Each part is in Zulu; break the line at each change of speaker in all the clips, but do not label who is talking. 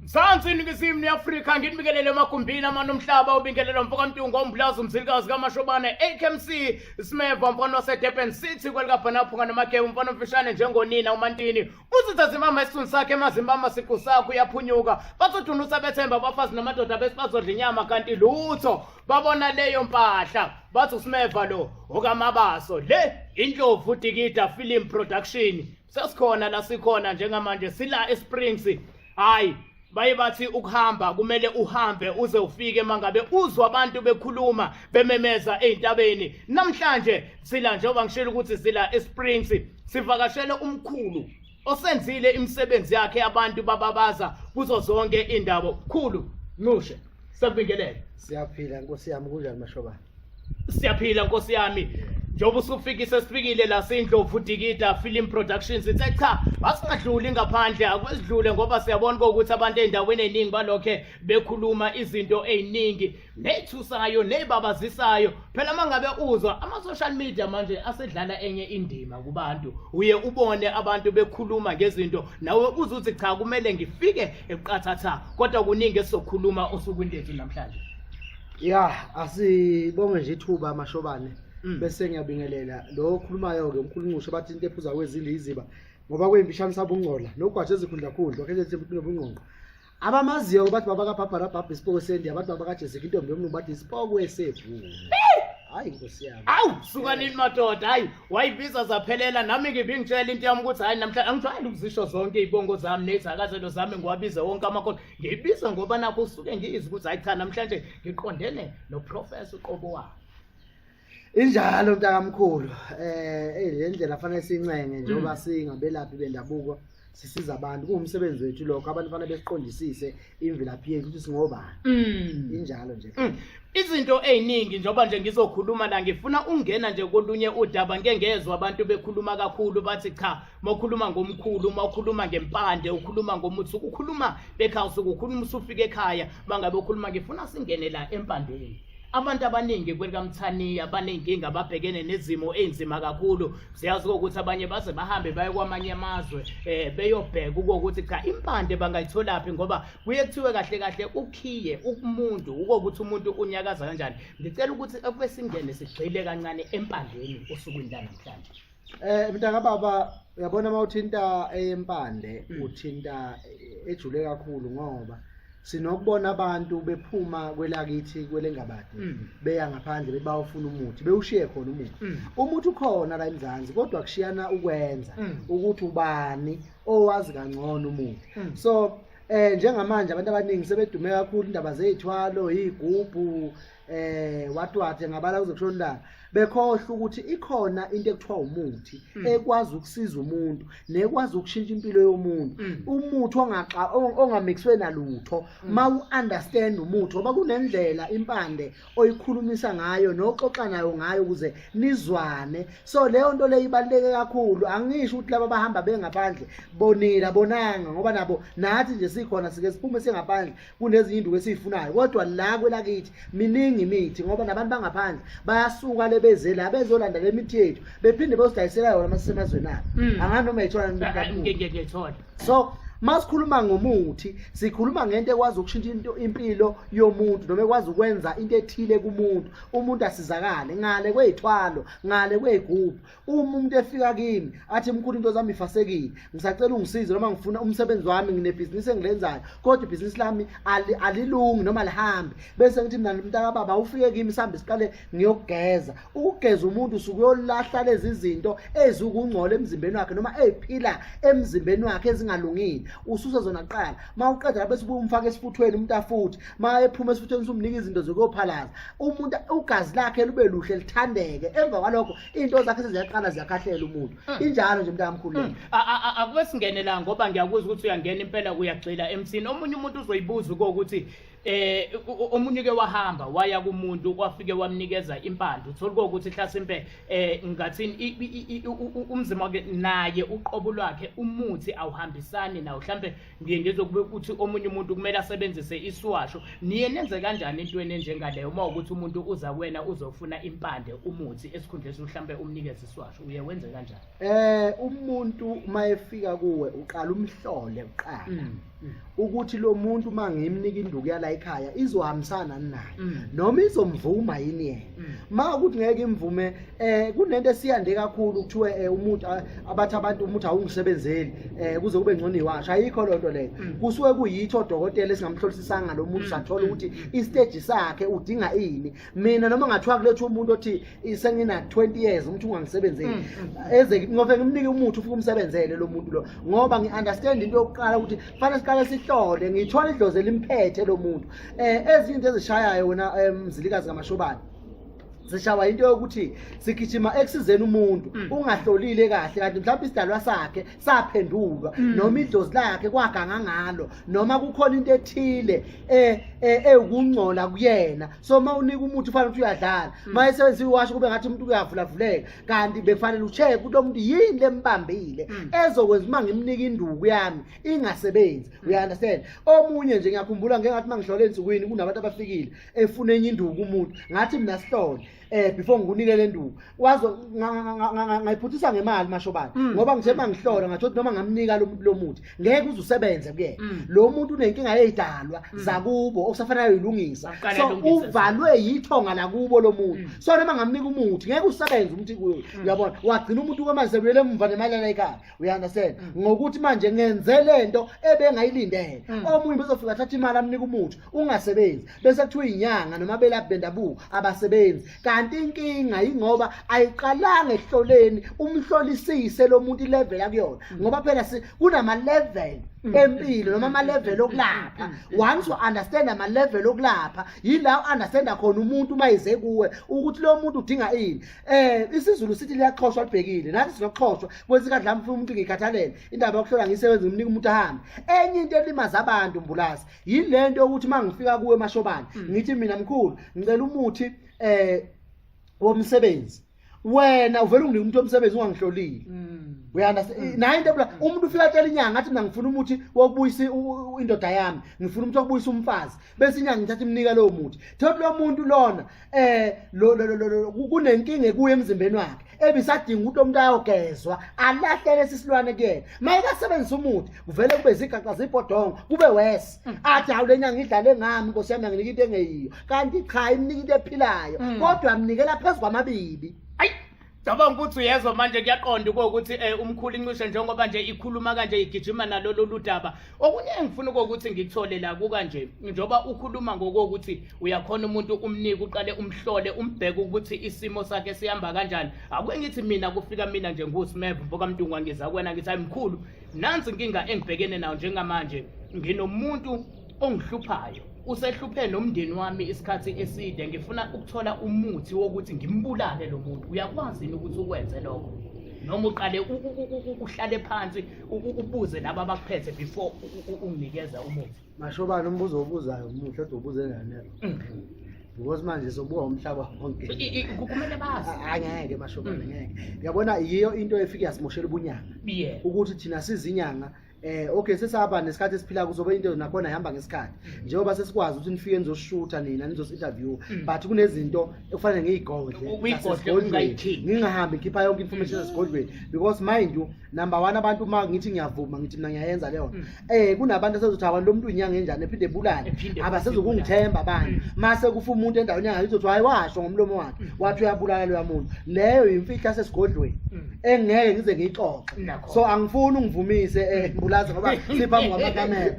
Mzansi iningizimu Afrika nginibikelele emagumbini amanomhlaba ubingelelo mfoka Mtungu omblaza umzilikazi kaMashobane AKMC Smeva mfana waseDurban City kwelikaBhanaphu namagewu mfana omfishane njengonina uMantini usithathe mama isithunzi sakhe emazimbama siqu sakho uyaphunyuka bathudunusa bethemba abafazi namadoda besibazodla inyama kanti lutho babona leyo mpahla bathi uSmeva lo okamabaso le indlovu Dikida Film Production sesikhona la sikhona njengamanje sila eSprings hayi baye bathi ukuhamba kumele uhambe uze ufike mangabe uzwa abantu bekhuluma bememeza ezintabeni namhlanje sila njengoba ngishilo ukuthi sila eSprings sivakashele umkhulu osenzile imisebenzi yakhe abantu bababaza kuzo zonke indaba khulu nqushe sabingelele
siyaphila Nkosi yami kunjani Mashobane
siyaphila Nkosi yami njoba usufikise sifikile la sindlovu Dikida Film Productions ithe cha asingadluli ngaphandle akwesidlule ngoba siyabona ukuthi abantu endaweni eziningi balokhe bekhuluma izinto eziningi nethusayo nebabazisayo phela mangabe uzwa ama social media manje asedlala enye indima kubantu uye ubone abantu bekhuluma ngezinto nawe uzuthi cha kumele ngifike eqathatha kodwa kuningi esizokhuluma osukwindethu namhlanje
ya asibonge nje ithuba Mashobane bese ngiyabingelela lo okhulumayo ke umkhulunqusho bathi into ephuza kwezindlu iziba ngoba kwembishana sabungcola nogwaje ezikhundla khundla okhethe into ubungqonqo abamaziyo bathi baba kaBhabhara Bhabha isipoko sendi abantu baba kaJessica intombi yomntu bathi isipoko esevu hayi Nkosi yami
awu suka nini madoda hayi wayibiza zaphelela nami ngibingitshela into yami ukuthi hayi namhlanje angijwayele ukuzisho zonke izibongo zami nezakazelo zami ngiwabize wonke amakhono ngibiza ngoba nakho usuke ngizwe ukuthi hayi cha namhlanje ngiqondene no professor uqobo wami
injalo mntakamkhulu le ndlela fanele sincenge njengoba singabelaphi bendabuko sisiza abantu kuumsebenzi wethu lokho abantu fanele besiqondisise imvelaphi yethu ukuthi singobani injalo nje
izinto eziningi njoba nje ngizokhuluma la ngifuna ungena nje kolunye udaba ngengezwe abantu bekhuluma kakhulu bathi cha mokhuluma ngomkhulu mokhuluma ngempande ukhuluma ngomuthi ukukhuluma bekhawusu ukukhuluma usufika ekhaya bangabe ukhuluma ngifuna singene la empandeni abantu abaningi kwelikaMthaniya banenkinga ababhekene nezimo ezima kakhulu siyazi ukuthi abanye baze bahambe baye kwamanye amazwe beyobheka ukuthi cha impande bangayithola phi ngoba kuye kuthiwe kahle kahle ukhiye umuntu ukuthi umuntu unyakaza kanjani ngicela ukuthi akube singene sigxile kancane empandeni osukwini namhlanje
mntaka baba uyabona mawuthinta empande uthinta ejule kakhulu ngoba sinokubona abantu bephuma kwelakithi kwelengabadi beya ngaphandle bebawufuna umuthi bewushiye khona umuthi ukhona la eMzansi kodwa kushiyana ukwenza ukuthi ubani owazi kangcono umuthi so njengamanje abantu abaningi sebedume kakhulu indaba zezithwalo izigubhu wathi ngabala kuzokushonda bekhohle ukuthi ikhona into ekuthiwa umuthi ekwazi ukusiza umuntu nekwazi ukushintsha impilo yomuntu umuthi ongamixwe nalutho mawu-understand umuthi ngoba kunendlela impande oyikhulumisa ngayo noxoxa nayo ngayo ukuze nizwane so leyo nto leyo ibaluleke kakhulu angisho ukuthi laba bahamba bengaphandle bonila bonanga ngoba nabo nathi nje sikhona sike siphume sengaphandle kunezinye induku esizifunayo kodwa la kwelakithi miningi imithi ngoba nabantu bangaphandle bayasuka lebeze la bezolanda lemithi yethu bephinde besidayisela yona masemazweni abo anganoma yithola
ngiyithola
so masikhuluma ngomuthi sikhuluma ngento ekwazi ukushintsha impilo yomuntu noma ekwazi ukwenza into ethile kumuntu umuntu asizakale ngale kwezithwalo ngale kwezigubhu umuntu efika kimi athi mkhulu into zami ifasekile ngisacela ungisize noma ngifuna umsebenzi wami nginebhizinisi engilenzayo kodwa ibhizinisi lami alilungi noma lihambe bese ngithi mina mntaka baba ufike kimi sihambe siqale ngiyogeza ukugeza umuntu usukuyolahla lezi zinto ezikungcola emzimbeni wakhe noma eziphila emzimbeni wakhe ezingalungile ususa zona kuqala mawuqeda bese umfaka esifuthweni umuntu afuthi mayephuma esifuthweni usumnika izinto zokuyophalaza umuntu ugazi lakhe lube luhle lithandeke emva kwalokho into zakhe seziyaqala ziyakhahlela umuntu injalo nje mntakamkhulu
akube singene la ngoba ngiyakuzwa ukuthi uyangena impela kuyagxila emthini omunye umuntu uzoyibuza ukuthi omunye ke wahamba waya kumuntu kwafike wamnikeza impande uthola ukuthi hlasimpe ngathini umzima wake naye uqobo lwakhe umuthi awuhambisani nawo mhlambe ngiye ngizokube ukuthi omunye umuntu kumele asebenzise iswasho niye nenze kanjani intweni enjengaleyo uma ukuthi umuntu uza kuwena uzofuna impande umuthi esikhundleni mhlambe umnikeze iswasho uye wenze kanjani
umuntu mayefika kuwe uqala umhlole uqala ukuthi lo muntu mangimnika induku yala ekhaya izohambisana naye noma izomvuma yini yena ukuthi ngeke imvume kunento esiyande kakhulu kuthiwe umuntu abathi abantu umuntu awungisebenzeli kuze kube ngcono iwasha ayikho lonto leyo kusuke kuyitho odokotela esingamhlolisisanga lo muntu sathola ukuthi istage sakhe udinga ini mina noma ngathiwa kulethe umuntu othi sengina 20 years umuntu ungangisebenzeli eze ngobe ngimnike umuthi ufike umsebenzele lo muntu lo ngoba ngiunderstand into yokuqala ukuthi fanele siqale sihlole ngithola idlozi limphethe lo muntu ezinto ezishayayo wena mzilikazi kaMashobane zishawa into yokuthi sigijima eksizeni umuntu ungahlolile kahle kanti mhlawumbe isidalwa sakhe saphendulwa noma idlozi lakhe kwaganga ngalo noma kukhona into ethile ekungcola kuyena so mawunika umuthi ufanele ukuthi uyadlala mayesebenzisa iwasho kube ngathi umuntu uyavulavuleka kanti befanele ucheck ukuthi lo muntu yini lembambile ezokwenza uma ngimnika induku yami ingasebenzi we understand omunye nje ngiyakhumbula ngeke ngathi mangihlole ensukwini kunabantu abafikile efuna enye induku umuntu ngathi mina sihlole before ngikunike le nduku wazo ngayiphuthisa ngemali Mashobane ngoba ngithe mangihlola ngathi noma ngamnika lo muthi ngeke uzusebenze kuyena lo muntu unenkinga yezidalwa zakubo okusafanayo yilungisa so uvalwe yithonga la kubo lo muntu so noma ngamnika umuthi ngeke usebenze umuthi kuyo uyabona wagcina umuntu kwamanje sebuyele emva nemali la ekhaya we understand ngokuthi manje ngenze lento ebengayilindele omunye bezofika athatha imali amnika umuthi ungasebenzi bese kuthiwa inyanga noma belaphi bendabuko abasebenzi kanti inkinga ingoba ayiqalanga ehloleni umhlolisise lo muntu ilevel akuyona ngoba phela kunama level empilo noma ama level okulapha once you understand ama level okulapha yila understand khona umuntu mayize kuwe ukuthi lo muntu udinga ini isiZulu sithi liyaqhoshwa libhekile nathi sinoqhoshwa kwesikadla mfuna umuntu ngikhathalele indaba yokuhlola ngisebenza ngimnika umuntu ahambe enye into elimaza abantu mbulasi yilento yokuthi mangifika kuwe Mashobane ngithi mina mkhulu ngicela umuthi womsebenzi wena uvela unginike umuntu womsebenzi ungangihlolile uyandazi nayo into phela umuntu ufika tela inyanga ngathi mina ngifuna umuthi wokubuyisa indoda yami ngifuna umuthi wokubuyisa umfazi bese inyanga ngithatha imnika lo muthi thothi lo muntu lona kunenkinga kuye emzimbeni wakhe ebisadinga ukuthi umuntu ayogezwa alahlele sisilwane kuyena mayikasebenzisa umuthi kuvele kube zigaqa zibhodongo kube wese athi hawu lenyanga idlale ngami Nkosi yami nginika into engeyiyo kanti cha imnika into ephilayo kodwa amnikela phezulu kwamabibi
Cabanga ukuthi uyezwa manje kuyaqonda ukuthi umkhulu incishe njengoba nje ikhuluma kanje igijima nalolu ludaba okunye engifuna ukuthi ngikuthole la ku kanje njoba ukhuluma ngokuthi uyakhona umuntu umnike uqale umhlole umbheke ukuthi isimo sakhe sihamba kanjani akwengithi mina kufika mina nje nguSmeve mfoka Mntungwa ngiza kuwena ngithi ayimkhulu nansi inkinga engibhekene nayo njengamanje nginomuntu ongihluphayo usehluphe nomndeni wami isikhathi eside ngifuna ukuthola umuthi wokuthi ngimbulale lo muntu uyakwazi ukuthi ukwenze lokho noma uqale uhlale phansi ubuze laba abakuphethe before unginikeza umuthi
Mashobane umbuzo obuzayo umuhle kodwa ubuze ngane because manje sobuka umhlaba wonke
kumele bazi
angeke Mashobane ngeke uyabona yiyo into efika yasimoshela ubunyanga ukuthi thina sizinyanga okay sesihamba nesikhathi esiphila kuzobe into nakhona ihamba ngesikhathi njengoba sesikwazi ukuthi nifike nizoshootha nina nizosinterview but kunezinto ekufanele ngiyigodle ngingahambi ngikhipha yonke information esigodlweni because mind you number 1 abantu uma ngithi ngiyavuma ngithi mina ngiyayenza leyo kunabantu asezothi abantu lo muntu unyanga enjani ephinde ebulale abasezokungithemba abantu mase kufa umuntu endaweni yanga izothi hayi washo ngomlomo wakhe wathi uyabulala lo muntu leyo imfihla sesigodlweni engeke ngize ngixoxe so angifuni ungivumise ngoba siphambi kwamakamera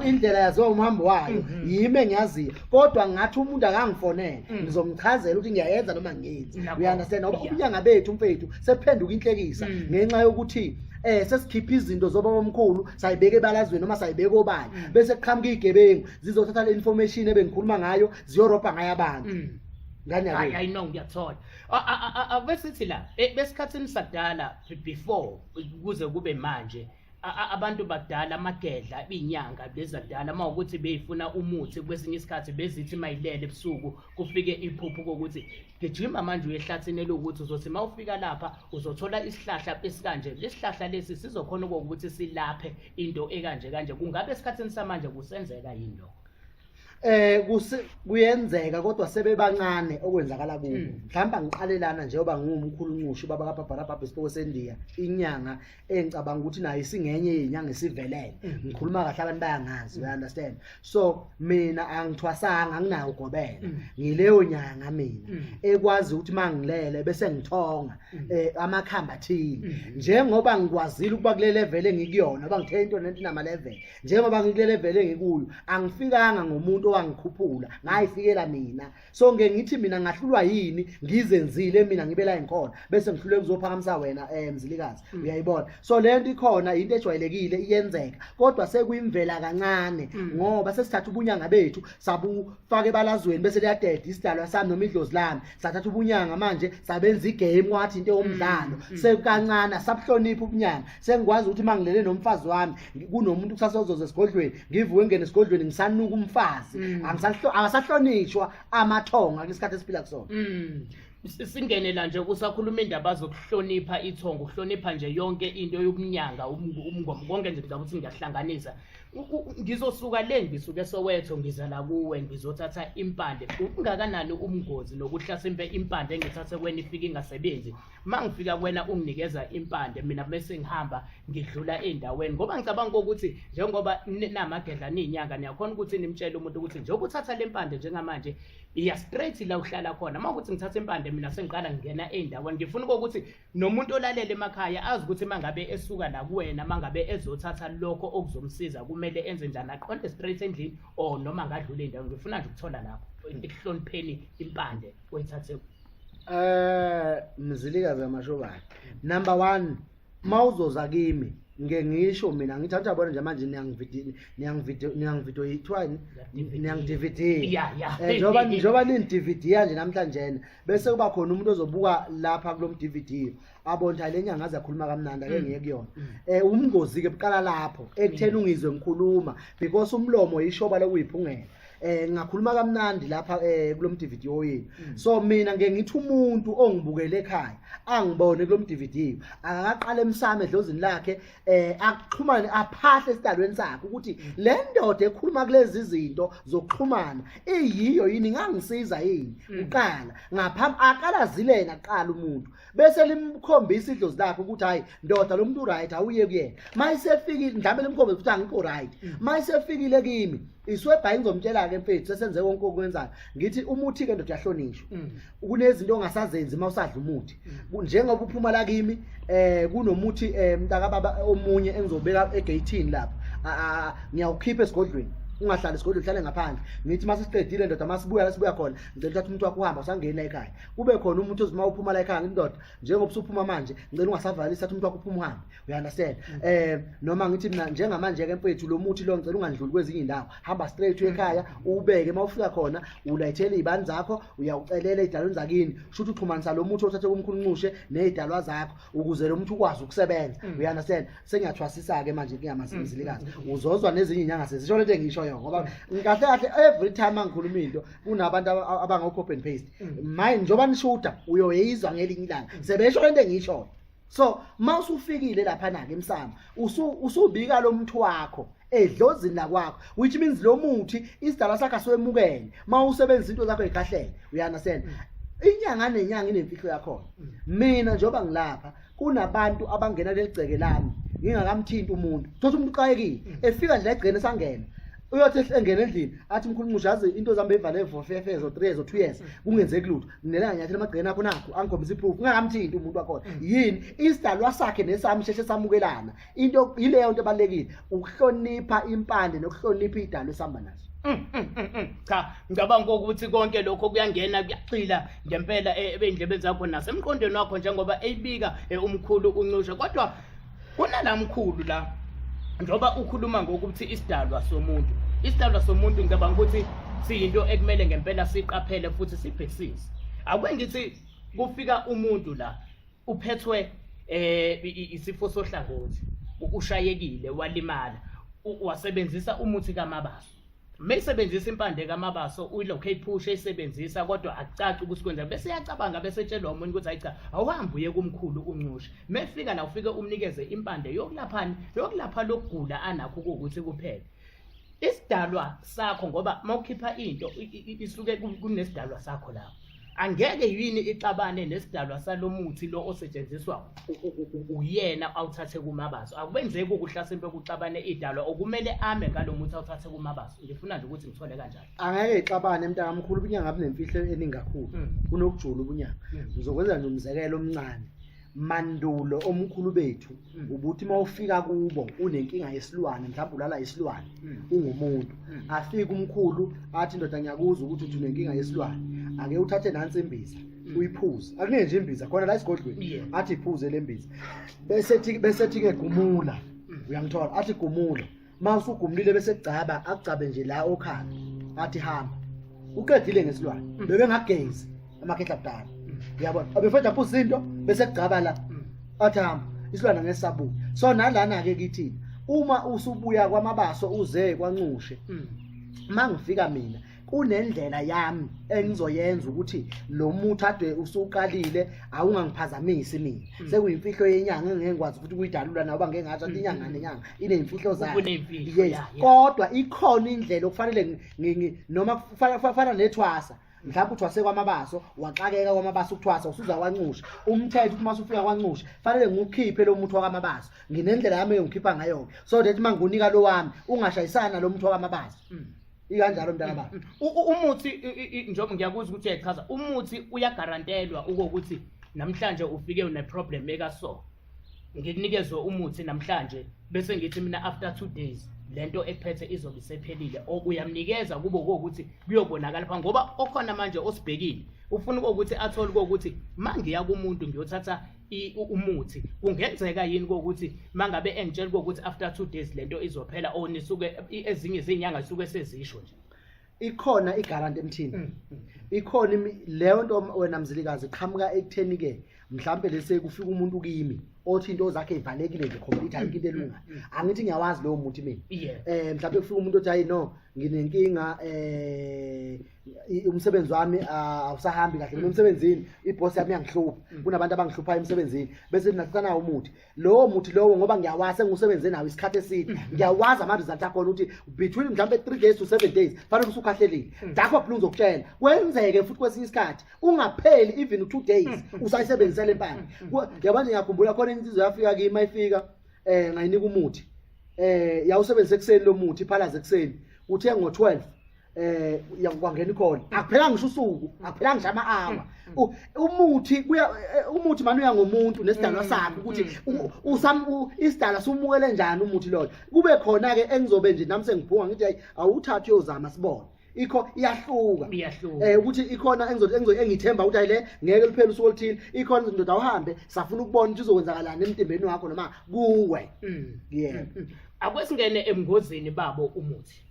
indlela yazo umhambo wayo yime ngiyaziyo kodwa ngathi umuntu akangifonele ngizomchazela ukuthi ngiyayenza noma ngiyenzi we understand ngoba ubunyanga bethu mfethu sephenduka inhlekisa ngenxa yokuthi sesikhipha izinto zoba omkhulu sayibeke ebalazweni noma sayibeke obani bese kuqhamuka igebengu zizothatha le information ebengikhuluma ngayo ziyorobha ngayo abantu
I know ngiyathola besithi la besikhathini sakudala before kuze kube manje abantu bakudala amagedla inyanga lezadala mawukuthi beyifuna umuthi kwesinye isikhathi bezithi mayilele ebusuku kufike iphupho kokuthi gijima manje uyehlathini lokuthi uzothi mawufika lapha uzothola isihlahla esikanje lesihlahla lesi sizokhona ukuthi silaphe into ekanje kanje kungabe esikhathini samanje kusenzeka yini lokho
kuyenzeka kodwa sebebancane okwenzakala kubo mhlawumbe ngiqalelana njengoba ngumkhulunqushu baba kaBarbara Bhabha Siboko seNdiya inyanga engicabanga ukuthi nayo isingenye yenyanga esivelele ngikhuluma kahle abantu bayangazi you understand so mina angithwasanga anginayo ugobela ngileyo nyanga mina ekwazi ukuthi mangilele bese ngithonga amakhamba athini njengoba ngikwazile ukuba kule level engikuyona bangithe into nento nama level njengoba ngikule level engikuyo angifikanga ngomuntu owangikhuphula ngayifikela mina so ngeke ngithi mina ngahlulwa yini ngizenzile mina ngibela inkhona bese ngihlule kuzophakamisa wena mzilikazi uyayibona so lento ikhona into ejwayelekile iyenzeka kodwa sekuyimvela kancane ngoba sesithatha ubunyanga bethu sabufaka ebalazweni bese liyadeda isidalwa sami nomidlozi lami sathatha ubunyanga manje sabenza igame wathi into yomdlalo sekukancane sabuhlonipha ubunyanga sengikwazi ukuthi mangilele nomfazi wami kunomuntu kusasozoza esigodlweni ngivuke ngene esigodlweni ngisanuka umfazi abasahlonishwa amathonga ngesikhathi esiphila kusona
singene la nje kusakhuluma indaba zokuhlonipha ithongo ukuhlonipha nje yonke into yokunyanga umngoma konke nje ngizaba ukuthi ngiyahlanganisa ngizosuka le ngisuke Soweto ngiza la kuwe ngizothatha impande ungakanani umngozi nokuhlasimpe impande engithathe kwena ifika ingasebenzi mangifika kwena unginikeza impande mina bese ngihamba ngidlula endaweni ngoba ngicabanga ukuthi njengoba namagedla ninyanga niyakhona ukuthi nimtshele umuntu ukuthi nje ukuthatha lempande njengamanje iya straight la uhlala khona mawukuthi ngithatha impande mina sengiqala ngena endaweni ngifuna ukuthi nomuntu olalele emakhaya azi ukuthi mangabe esuka la kuwena mangabe ezothatha lokho okuzomsiza kumele enze njani aqonde straight endlini or noma ngadlula endaweni ngifuna nje ukuthola lapho ekuhlonipheni impande oyithathe
mzilikazi amashobane number 1 mawuzoza kimi ngeke ngisho mina ngithatha yabona nje manje niyangivideo yithwani niyangi-DVD njoba nini-DVD kanje namhlanje bese kuba khona umuntu ozobuka lapha kulo DVD abona le nyanga azakhuluma kamnandi ake ngeke kuyona umngozi ke buqala lapho ekutheni ungizwe ngikhuluma because umlomo yishoba lokuyiphungela ngakhuluma kamnandi lapha kulo video yini so mina ngeke ngithi umuntu ongibukele ekhaya angibone kulo DVD akaqala emsame edlozini lakhe akuxhumane aphahle esidalweni sakhe ukuthi le ndoda ekhuluma kulezi izinto zokuxhumana iyiyo yini ngangisiza yini uqala ngaphambi aqala zilena aqala umuntu bese limkhombisa idlozi lakhe ukuthi hayi ndoda lo muntu right awuye kuyena mayisefikile mhlambe limkhombisa ukuthi angikho right mayisefikile kimi iswebha ngizomtshela ke mfethu sesenze konke okwenzayo ngithi umuthi ke ndoda yahlonishwa kunezinto ongasazenzi mawusadla umuthi njengoba uphuma la kimi kunomuthi mntaka baba omunye engizobeka egatini lapha ngiyawukhipha esigodlweni ungahlali esigodlweni uhlale ngaphandle ngithi masisiqedile ndoda masibuya la sibuya khona ngicela ukuthi umuntu wakho uhamba usangena ekhaya kube khona umuntu ozima uphuma la ekhaya ngindoda njengoba usuphuma manje ngicela ungasavalisa umuntu wakho uphuma uhambe you understand noma ngithi mina njengamanje ke mfethu lo muthi lo ngicela ungandluli kwezinye indawo hamba straight ekhaya ubeke mawufika khona ulayithele izibani zakho uyawucelela idalweni zakini shuthi uxhumanisa lo muthi othathe kumkhulunqushe nezidalwa zakho ukuze lo muthi ukwazi ukusebenza you understand sengiyathwasisa ke manje ngiyamasimzilikazi uzozwa nezinye inyanga sezisho lento engisho ngoba ngikahle kahle every time angikhuluma into kunabantu abanga copy and paste mine njoba nishuta uyoyizwa ngelinye ilanga sebesho lento engisho so mawusufikile lapha na ke emsamo usubika lo muntu wakho edlozini la kwakho which means lo muthi isidala sakhe aswemukele mawusebenzisa into zakho ezikahlele you understand inyanga nenyanga inemfihlo yakho mina njoba ngilapha kunabantu abangena leligceke lami ngingakamthinta umuntu thothi umuntu uqayekile efika nje egcene sangena uyothi engena endlini athi umkhulunqushe yazi into zami evale for 5 years or 3 years or 2 years kungenzeki lutho nginela nyathela amagcene akho nakho angikhombisa iproof ungakamthinti umuntu wakho yini isidalwa sakhe nesami sheshe samukelana into ileyo into ebalekile ukuhlonipha impande nokuhlonipha idalo esihamba nazo
cha ngicabanga ukuthi konke lokho kuyangena kuyaqila ngempela ebendlebeni zakho nasemqondweni wakho njengoba eyibika umkhulu unqushe kodwa kunalamkhulu la njoba ukhuluma ngokuthi isidalwa somuntu ngicabanga ukuthi siyinto ekumele ngempela siqaphele futhi sibhekisise akwengithi kufika umuntu la uphethwe isifo sohlangothi ushayekile walimala wasebenzisa umuthi kaMabaso mesebenzisa impande kaMabaso uyilokho eyiphusha esebenzisa kodwa akucaci ukuthi kwenza bese yacabanga bese tshelwa umuntu ukuthi ayicha awuhambe uye kumkhulu unqushe mefika la ufike umnikeze impande yokulapha lokugula anakho ukuthi kuphele isidalwa sakho ngoba mawukhipha into isuke kunesidalwa sakho lapho angeke yini ixabane nesidalwa salomuthi lo osetshenziswa uyena awuthathe kumabaso akubenzeki ukuhla sempe kuxabane idalwa okumele ame ngalomuthi awuthathe kumabaso ngifuna nje ukuthi ngithole kanjani
angeke ixabane mntakamkhulu ubunyanga abunemfihlo eningi kakhulu kunokujula ubunyanga ngizokwenza nje umzekelo omncane mandulo omkhulu bethu ubuthi mawufika kubo unenkinga yesilwane mhlawumbe ulala isilwane ungumuntu afika umkhulu athi ndoda ngiyakuzwa ukuthi uthi unenkinga yesilwane ake uthathe nansi imbiza uyiphuze akunenje imbiza khona la isigodlweni athi iphuze lembiza bese thi ke gumula uyangithola athi gumula mawusugumulile bese kugcaba akucabe nje la okhaya athi hamba uqedile ngesilwane bebengagezi amakhehla budala uyabona abefetha phuza into bese kugcaba la athi hamba isilwane ngesabuya so nalana ke kithi uma usubuya kwamabaso uze kwancushe mangifika mina kunendlela yami engizoyenza ukuthi lo muthi ade usuqalile awungangiphazamisi mina sekuyimfihlo yenyanga engengikwazi ukuthi kuyidalula nawo ngeke ngathi inyanga nenyanga inemfihlo zayo yes kodwa ikhona indlela okufanele noma kufana nethwasa mhlawumbe uthwase kwamabaso waxakeka kwamabaso ukuthwasa usuza kwancusha umthetho ukuthi masufika kwancusha fanele ngikukhiphe lo muthi wakwamabaso nginendlela yami engikhipha ngayo so that mangunika lo wami ungashayisana lo muthi wakwamabaso ikanjalo mntana baba
umuthi njengoba ngiyakuzwa ukuthi uyachaza umuthi uyagarantelwa ukuthi namhlanje ufike une problem eka so ngikunikezwe umuthi namhlanje bese ngithi mina after 2 days lento ephethe izobe isephelile okuyamnikeza kube ukuthi kuyobonakala pha ngoba okhona manje osibhekile ufuna ukuthi athole ukuthi mangiya kumuntu ngiyothatha umuthi kungenzeka yini ukuthi mangabe engitshela ukuthi after 2 days lento izophela nisuke ezinye izinyanga isuke sezisho nje
ikhona igaranti emthini ikhona leyo nto wena mzilikazi qhamuka ekutheni ke mhlambe lese kufika umuntu kimi othi into zakhe ivalekile nje complete ayikho into elunga angithi ngiyawazi lo muthi mina mhlambe kufika umuntu othi hayi no nginenkinga umsebenzi wami awusahambi kahle mina emsebenzini iboss yami yangihlupha kunabantu abangihlupha emsebenzini bese ninathana umuthi lowo muthi lowo ngoba ngiyawazi engisebenze nawo isikhathi eside ngiyawazi ama result akho ukuthi between mhlambe 3 days to 7 days fanele usukhahlelile dakho blungu zokutshela kwenzeke futhi kwesinye isikhathi ungapheli even 2 days usayisebenzisela empani yabanje ngiyakhumbula khona insizwe yafika kimi mayifika ngayinika umuthi yawusebenzisa ekseni lo muthi phalaze ekseni uthe ngo12 yakwangena ikhona akuphelanga ngisho usuku akuphelanga nje ama-hour umuthi manje uya ngomuntu nesidalwa sakhe ukuthi isidalwa sumukele njani umuthi loyo kube khona ke engizobe nje nami sengiphunga ngithi hayi awuthathe uyozama sibone ikho iyahluka ukuthi ikhona engithemba ukuthi ayile ngeke liphele usuku oluthile ikhona indoda awuhambe safuna ukubona ukuthi uzokwenzakalani emtimbeni wakho noma kuwe
akwesingene emngozini babo umuthi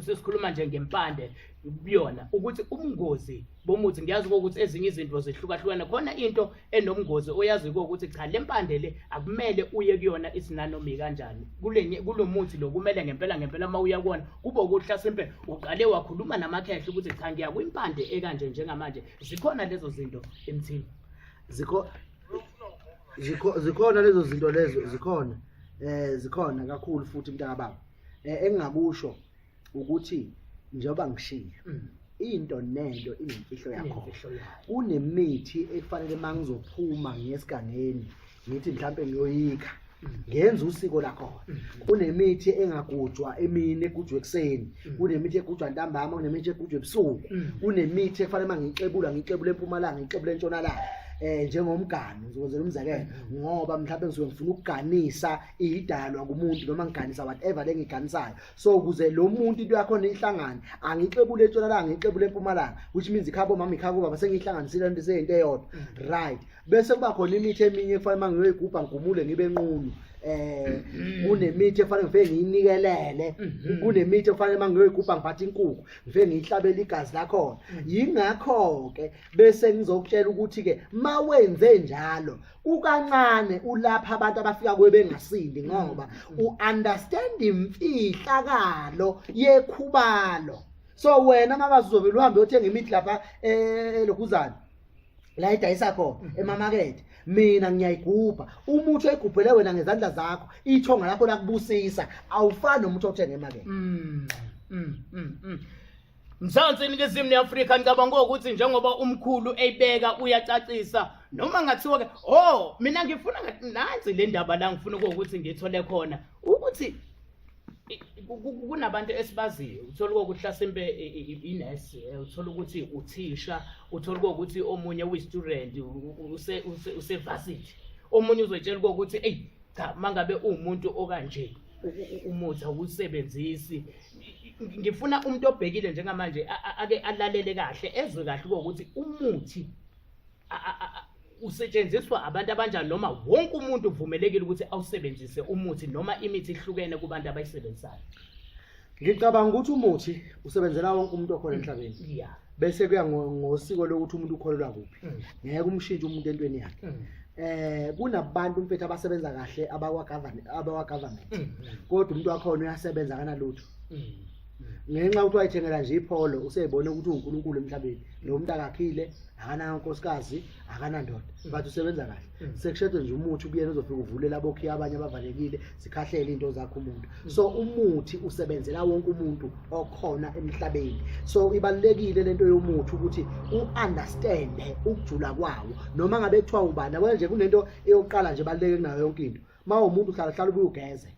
sesikhuluma nje ngempande biyona ukuthi ubungozi bomuthi ngiyazi ukuthi ezinye izinto zihlukahlukana khona into enomngozi oyazi ukuthi cha lempande le akumele uye kuyona isinanomi kanjani kulomuthi lo kumele ngempela mawuya kuona kube ukuhla sempe uqale wakhuluma namakhehla ukuthi cha ngiya kwimpande ekanje njengamanje zikhona lezo zinto emthini
zikhona lezo zinto lezo zikhona kakhulu futhi mntaka baba engingakusho ukuthi njengoba ngishilo into nento inemfihlo yakho kunemithi efanele mangizophuma ngesigangeni ngithi mhlambe ngiyoyikha ngenza usiko lakho kunemithi engagujwa emini egujwe ekseni kunemithi egujwa ntambama kunemithi egujwe ebusuku kunemithi efanele mangixebula eMpumalanga ngixebula eNtshonalanga njengomgani ngizokwenzela umzekelo ngoba mhlawumbe ngisuke ngifuna ukuganisa idalwa kumuntu noma ngiganisa whatever lengiganisayo so ukuze lo muntu into yakho nihlangane angixebule eNtshonalanga ngixebule eMpumalanga which means ikhabo mama ikhabo baba sengihlanganisile into seyinto eyodwa right bese kuba khona imithi eminye efanele mangiyoyigubha ngigumule ngibe enqunu kunemithi efanele ngifike ngiyinikelele kunemithi efanele mangiyoyigubha ngiphatha inkukhu ngifike ngiyihlabela igazi lakhona yingakho ke bese ngizokutshela ukuthi ke mawenze njalo ukancane ulapha abantu abafika kuwe bengasindi ngoba uunderstand imfihlakalo yekhubalo so wena makazi uzovela uhambe uyothenga imithi lapha elokhuzana la idayisa khona emamakethe mina ngiyayigubha umuthi oyigubhele wena ngezandla zakho ithonga lakho lakubusisa awufani nomuthi othenge emakethe
Mzansi iNingizimu neAfrika ngicabanga ukuthi njengoba umkhulu eyibeka uyacacisa noma ngathiwa ke mina ngifuna nansi le ndaba la ngifuna ukuthi ngithole khona ukuthi kunabantu esibaziyo uthola ukuthi hlasembe inesi uthola ukuthi uthisha uthola ukuthi omunye uyistudent usevarsity omunye uzotshela ukuthi hey cha mangabe umuntu okanje umuthi awusebenzisi ngifuna umuntu obhekile njengamanje ake alalele kahle ezwe kahle ukuthi umuthi usetshenziswa abantu abanjani noma wonke umuntu uvumelekile ukuthi awusebenzise umuthi noma imithi ihlukene kubantu abayisebenzayo.
Ngicabanga ukuthi umuthi usebenzela wonke umuntu okhona emhlabeni. Bese kuya ngosiko lokuthi umuntu ukholelwa kuphi. Ngeke umshintshe umuntu entweni yakhe. Kunabantu mfethu abasebenza kahle abawa government. Kodwa umuntu wakhona uyasebenza kanalutho. Ngenxa ukuthi wayithengela nje ipholo useyibona ukuthi uNkulunkulu emhlabeni lo muntu akakhile akana nkosikazi akana ndoda bathi usebenza kahle sekushedwe nje umuthi kuyena uzofika uvulela bokhi abanye abavalekile sikhahlele into zakho umuntu so umuthi usebenzela wonke umuntu okhona emhlabeni so ibalekile lento yomuthi ukuthi uunderstand ukujula kwawo noma ngabe kuthiwa ubani yabo nje kunento eyokuqala nje baleke kunayo yonke into mawumuntu uhlala uyugeze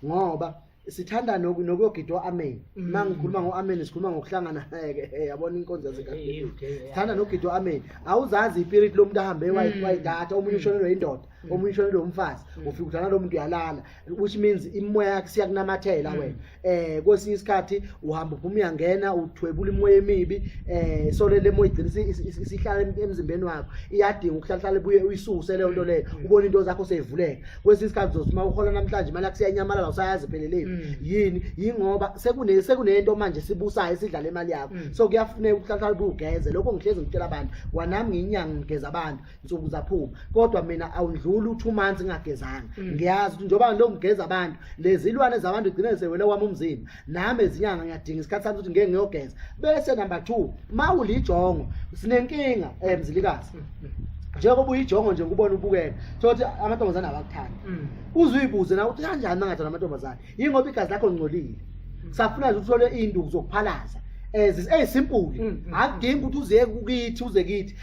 ngoba sithanda nokuyogidwa amen mangikhuluma ngoamen sikhuluma ngokuhlangana yabona inkonzo yasekhaya sithanda nokugidwa amen awuzazi ispirit lomuntu ahambe wayidata omunye ushonelwe indoda omunye ushonelwe umfazi ufika uthana lo muntu uyalala which means imoya yakhe siyakunamathela wena kwesinye isikhathi uhamba uphuma uyangena uthwebula imoya emibi so le moya igcina isihlala emzimbeni wakho iyadinga ukuhlala buye uyisuse leyo nto leyo ubona into zakho seyivuleka kwesinye isikhathi uzosima uhola namhlanje imali yakho siyanyamalala usayazi phelele yini yingoba sekunento manje sibusayo isidlala imali yakho so kuyafuneka ukuhlala bugeze lokho ngihlezi ngitshela abantu wanami ngiyinyanga ngigeza abantu insuku zaphuma kodwa mina awudluli u2 months ngagezanga ngiyazi ukuthi njoba lo ngigeza abantu lezilwane zabantu igcine sewele wami umzimba nami ezinyanga ngiyadinga isikhathi sami ukuthi ngeke ngiyogeza bese number 2 mawulijongo sinenkinga mzilikazi njengoba uyijongo nje ngubona ubukela sothi amantombazana abakuthanda uzuyibuze na uthi kanjani mangathana amantombazana yingoba igazi lakho lingcolile safuna nje uthole induku zokuphalaza simple akudingi ukuthi uze kithi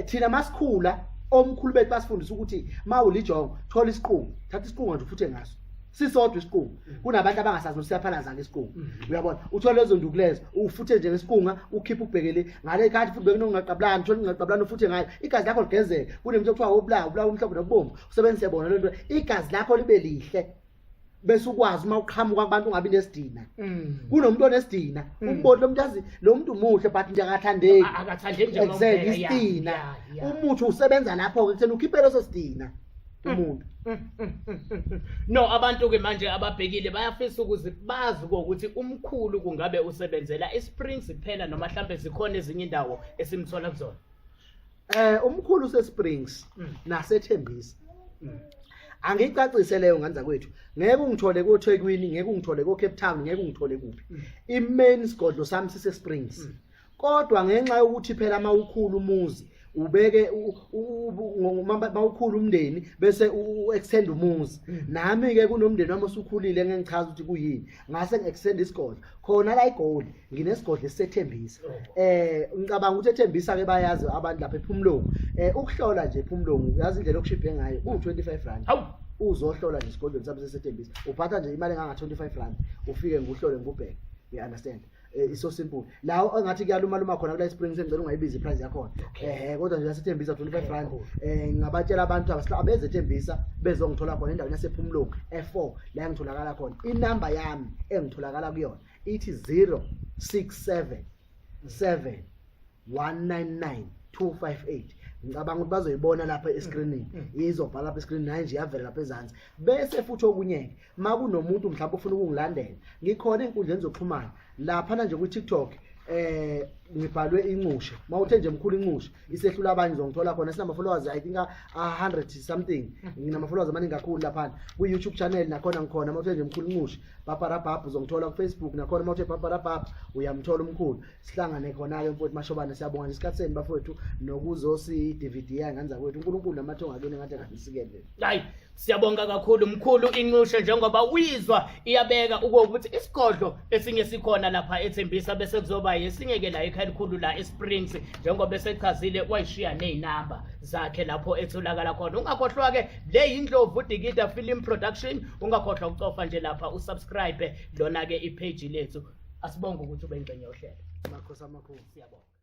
thina masikhula omkhulu bethu basifundisa ukuthi mawulijongo thola isiqungu thatha isiqungu nje ufuthe ngaso sisodwa isiqungu kunabantu abangasazi usiyaphalaza ngesiqungu uyabona uthola lezo nduku lezo ufuthe nje ngesiqunga ukhipha ubhekele ngale khathi futhi bekungaqablani uthola ingaqablani ufuthe ngayo igazi lakho ligezeke kunemuntu okuthiwa ubulawa umhlophe nokubomvu usebenzise bona lento igazi lakho libe lihle bese ukwazi uma uqhamuka kubantu ungabi nesidina kunomuntu onesidina umboni lo muntu umuhle but nje akathandeki njengoba umuthi usebenza lapho ke kuthena ukhiphele leso sidina umuntu
no abantu ke manje ababhekile bayafisa ukuthi bazi ukuthi umkhulu kungabe usebenzela eSprings kuphela noma mhlambe zikhona ezinye indawo esimthola kuzona
umkhulu useSprings naseThembisa angicacise leyo nganza kwethu ngeke ungithole koThekwini ngeke ungithole koCape Town ngeke ungithole kuphi imain sigodlo sami siseSprings kodwa ngenxa yokuthi phela mawukhulu umuzi ubeke mawukhulu umndeni bese uextend umuzi nami ke kunomndeni wami osukhulile ngengichaza ukuthi kuyini ngase ngiextend isigodlo khona la iGoli nginesigodlo sethembisa ngicabanga ukuthi ethembisa ke bayazi abantu lapha ePhumlongo ukuhlola nje ePhumlongo yazi indlela okushiphe ngayo u25 rand uzohlola nje isigodlo sami sethembisa uphatha nje imali enganga 25 rand ufike nguhlole ngubheke you understand it's so simple la engathi kuyaluma khona kula Springs engicela ungayibiza iprice yakho kodwa nje yasethembisa 25 rand ngabatshela abantu abezethembisa bezongithola khona endaweni yasePhumlongo F4 la ngitholakala khona inamba yami engitholakala kuyona ithi 0677199258 ngicabanga ukuthi bazoyibona lapha escreenini izobhala lapha escreenini naye nje yavela lapha ezansi bese futhi okunyeke makunomuntu mhlawumbe ufuna ukungilandela ngikhona inkundleni zokuxhumana lapha nje ku TikTok ngibhalwe inqushe mawuthe nje mkhulu inqushe isehlula abanye uzongithola khona sinama followers I think 100 something nginama followers amaningi kakhulu lapha ku YouTube channel nakhona ngikhona mawuthe nje mkhulu inqushe paparapap uzongithola ku Facebook nakhona mawuthe paparapap uyamthola umkhulu sihlangane khona ke mfowethu Mashobane siyabonga nje isikhathi seni bafowethu nokuzosi DVD yanganza kwethu uNkulunkulu namathonga akene ngathi akasikele
hayi siyabonga kakhulu mkhulu inqushe njengoba uyizwa iyabeka ukuthi isigodlo esinye sikhona lapha eThembisa bese kuzoba yesingeke la ekhaya elikhulu la eSprings njengoba esechazile wayishiya nezinamba zakhe lapho etholakala khona ungakhohlwa ke le yindlovu Dikida Film Production ungakhohlwa ukucofa nje lapha usubscribe lona ke ipage lethu asibonga ukuthi ube ingcenye yohlelo
makhosi amakhulu
siyabonga.